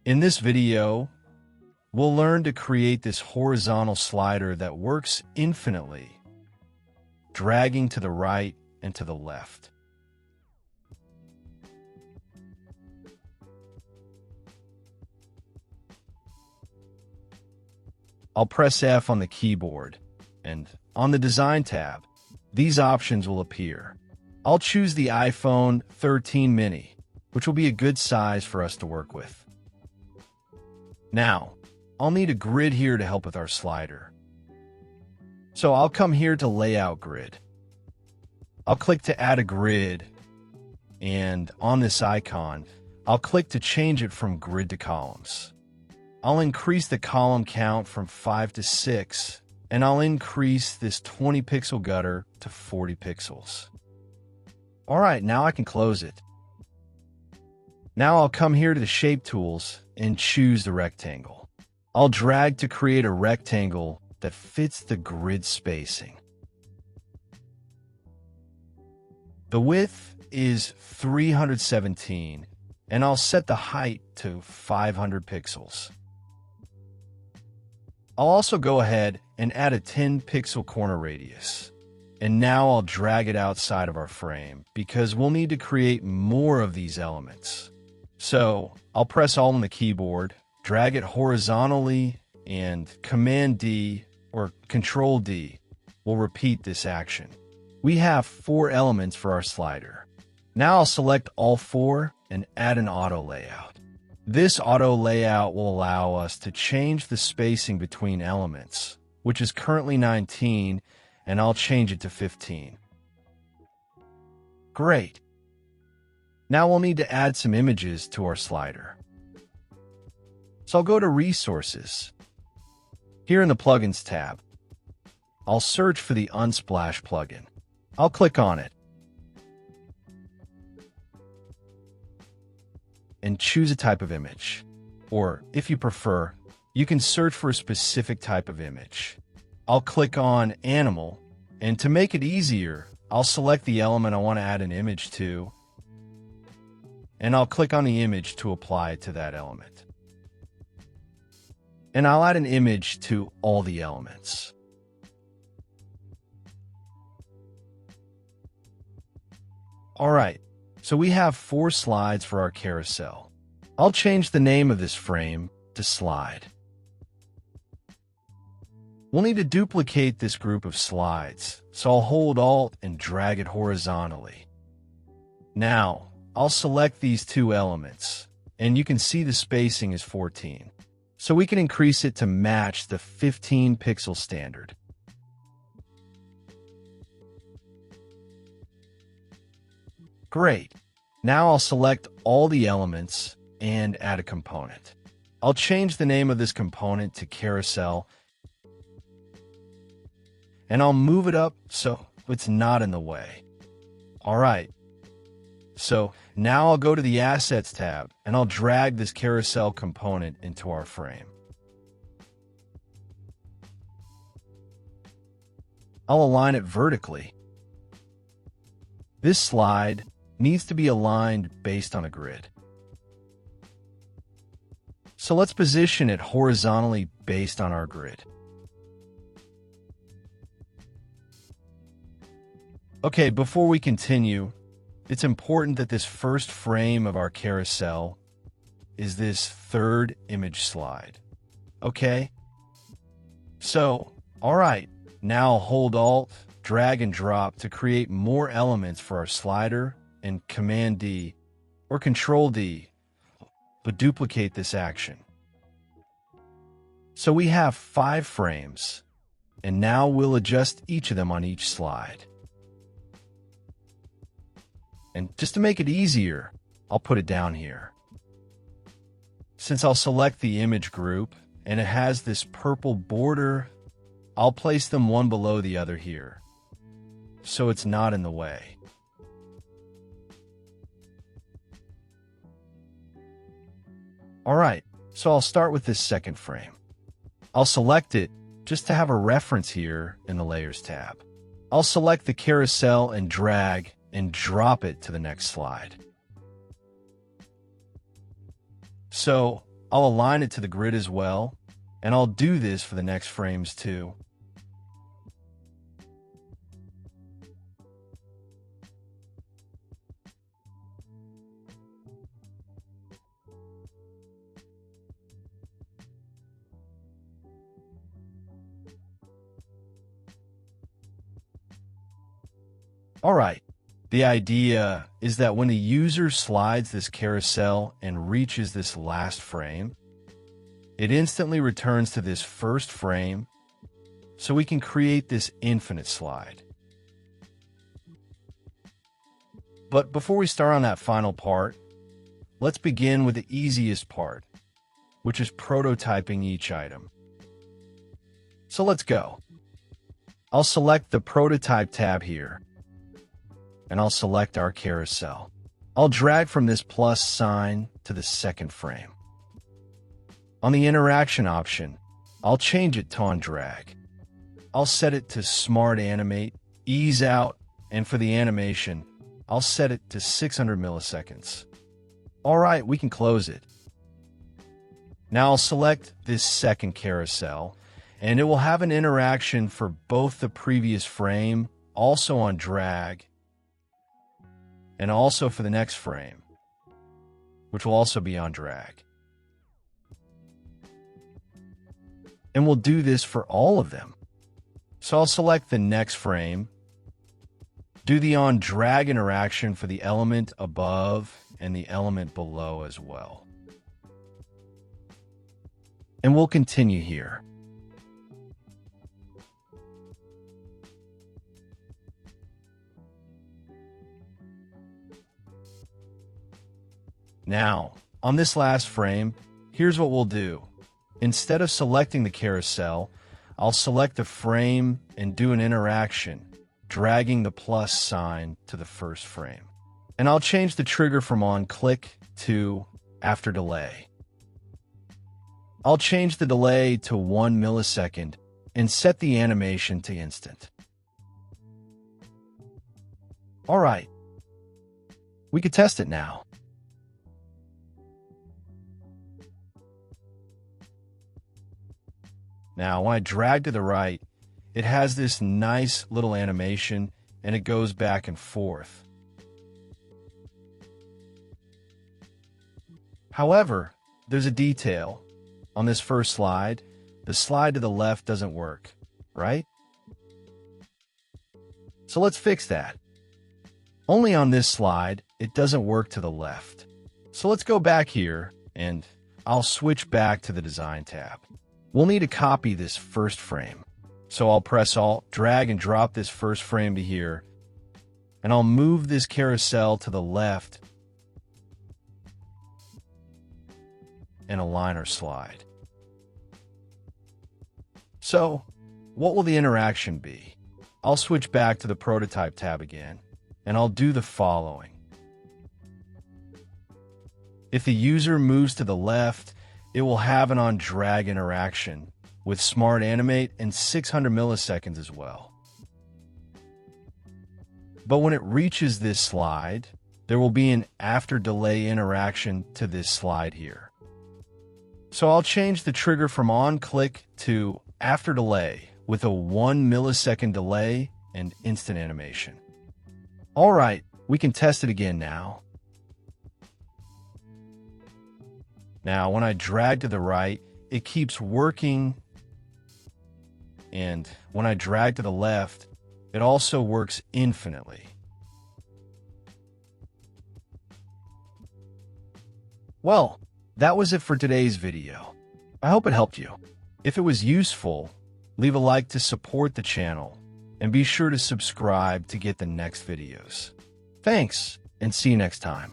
In this video, we'll learn to create this horizontal slider that works infinitely, dragging to the right and to the left. I'll press F on the keyboard, and on the Design tab, these options will appear. I'll choose the iPhone 13 mini, which will be a good size for us to work with. Now, I'll need a grid here to help with our slider. So I'll come here to Layout Grid. I'll click to add a grid, and on this icon, I'll click to change it from grid to columns. I'll increase the column count from 5 to 6, and I'll increase this 20 pixel gutter to 40 pixels. All right, now I can close it. Now I'll come here to the Shape Tools and choose the rectangle. I'll drag to create a rectangle that fits the grid spacing. The width is 317, and I'll set the height to 500 pixels. I'll also go ahead and add a 10 pixel corner radius. And now I'll drag it outside of our frame because we'll need to create more of these elements. So I'll press Alt on the keyboard, drag it horizontally, and Command D or Control D will repeat this action. We have 4 elements for our slider. Now I'll select all 4 and add an auto layout. This auto layout will allow us to change the spacing between elements, which is currently 19, and I'll change it to 15. Great. Now we'll need to add some images to our slider. So I'll go to Resources. Here in the Plugins tab, I'll search for the Unsplash plugin. I'll click on it and choose a type of image. Or, if you prefer, you can search for a specific type of image. I'll click on Animal, and to make it easier, I'll select the element I want to add an image to, and I'll click on the image to apply it to that element. And I'll add an image to all the elements. All right, so we have 4 slides for our carousel. I'll change the name of this frame to Slide. We'll need to duplicate this group of slides, so I'll hold Alt and drag it horizontally. Now, I'll select these 2 elements, and you can see the spacing is 14, so we can increase it to match the 15 pixel standard. Great. Now I'll select all the elements and add a component. I'll change the name of this component to Carousel, and I'll move it up so it's not in the way. All right. So now I'll go to the Assets tab, and I'll drag this carousel component into our frame. I'll align it vertically. This slide needs to be aligned based on a grid. So let's position it horizontally based on our grid. Okay, before we continue, it's important that this first frame of our carousel is this 3rd image slide. Okay? So, all right, now I'll hold Alt, drag and drop to create more elements for our slider, and Command D or Control D but duplicate this action. So we have 5 frames, and now we'll adjust each of them on each slide. And just to make it easier, I'll put it down here. Since I'll select the image group, and it has this purple border, I'll place them one below the other here, so it's not in the way. All right, so I'll start with this second frame. I'll select it just to have a reference here in the Layers tab. I'll select the carousel and drag and drop it to the next slide. So I'll align it to the grid as well, and I'll do this for the next frames too. Alright, the idea is that when the user slides this carousel and reaches this last frame, it instantly returns to this first frame, so we can create this infinite slide. But before we start on that final part, let's begin with the easiest part, which is prototyping each item. So let's go. I'll select the Prototype tab here, and I'll select our carousel. I'll drag from this plus sign to the second frame. On the interaction option, I'll change it to on drag. I'll set it to Smart Animate, Ease Out, and for the animation, I'll set it to 600 milliseconds. Alright, we can close it. Now I'll select this second carousel, and it will have an interaction for both the previous frame, also on drag, and also for the next frame, which will also be on drag. And we'll do this for all of them. So I'll select the next frame, do the on drag interaction for the element above and the element below as well. And we'll continue here. Now, on this last frame, here's what we'll do. Instead of selecting the carousel, I'll select the frame and do an interaction, dragging the plus sign to the first frame. And I'll change the trigger from on click to after delay. I'll change the delay to 1 millisecond and set the animation to instant. Alright, we can test it now. Now, when I drag to the right, it has this nice little animation, and it goes back and forth. However, there's a detail. On this first slide, the slide to the left doesn't work, right? So let's fix that. Only on this slide, it doesn't work to the left. So let's go back here, and I'll switch back to the Design tab. We'll need to copy this first frame. So I'll press Alt, drag and drop this first frame to here, and I'll move this carousel to the left and align our slide. So, what will the interaction be? I'll switch back to the Prototype tab again, and I'll do the following. If the user moves to the left, it will have an on drag interaction with Smart Animate and 600 milliseconds as well. But when it reaches this slide, there will be an after delay interaction to this slide here. So I'll change the trigger from on click to after delay with a 1 millisecond delay and instant animation. Alright, we can test it again now. Now, when I drag to the right, it keeps working, and when I drag to the left, it also works infinitely. Well, that was it for today's video. I hope it helped you. If it was useful, leave a like to support the channel, and be sure to subscribe to get the next videos. Thanks, and see you next time.